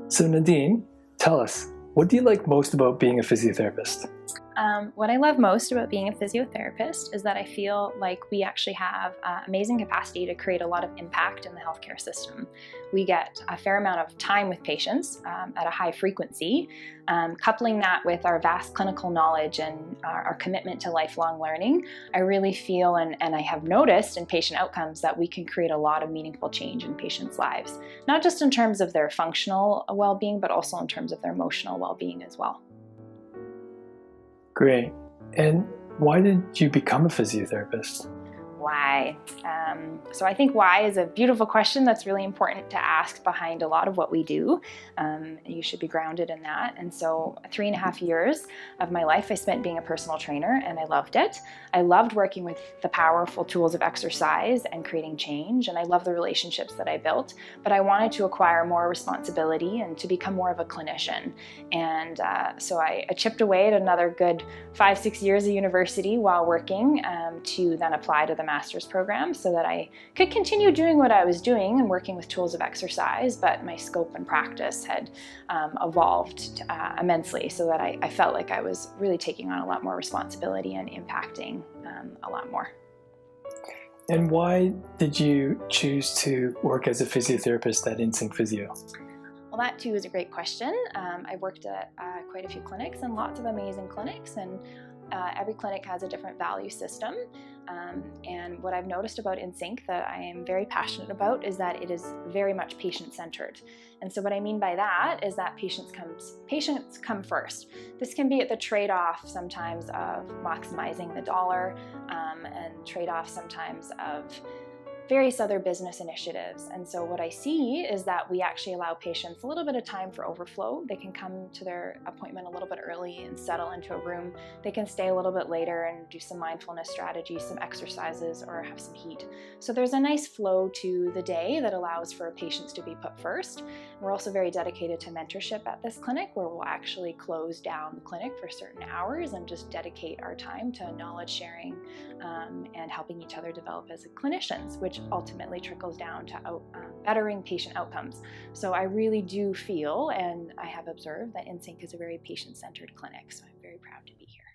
So Nadine, tell us, what do you like most about being a physiotherapist? What I love most about being a physiotherapist is that I feel like we actually have amazing capacity to create a lot of impact in the healthcare system. We get a fair amount of time with patients at a high frequency. Coupling that with our vast clinical knowledge and our commitment to lifelong learning, I really feel and I have noticed in patient outcomes that we can create a lot of meaningful change in patients' lives, not just in terms of their functional well-being, but also in terms of their emotional well-being as well. Great. And why did you become a physiotherapist? Why? So I think why is a beautiful question that's really important to ask behind a lot of what we do. You should be grounded in that. And so 3.5 years of my life I spent being a personal trainer, and I loved it. I loved working with the powerful tools of exercise and creating change, and I love the relationships that I built, but I wanted to acquire more responsibility and to become more of a clinician. And so I chipped away at another good 5-6 years of university while working to then apply to the master's program so that I could continue doing what I was doing and working with tools of exercise, but my scope and practice had evolved immensely so that I felt like I was really taking on a lot more responsibility and impacting a lot more. And why did you choose to work as a physiotherapist at Insync Physio? Well, that too is a great question. I worked at quite a few clinics and lots of amazing clinics, and every clinic has a different value system. And what I've noticed about Insync that I am very passionate about is that it is very much patient-centered. And so what I mean by that is that patients come first. This can be at the trade-off sometimes of maximizing the dollar and trade-off sometimes of various other business initiatives. And so what I see is that we actually allow patients a little bit of time for overflow. They can come to their appointment a little bit early and settle into a room. They can stay a little bit later and do some mindfulness strategies, some exercises, or have some heat. So there's a nice flow to the day that allows for patients to be put first. We're also very dedicated to mentorship at this clinic, where we'll actually close down the clinic for certain hours and just dedicate our time to knowledge sharing and helping each other develop as clinicians, which ultimately trickles down to bettering patient outcomes. So I really do feel, and I have observed, that Insync is a very patient-centered clinic, so I'm very proud to be here.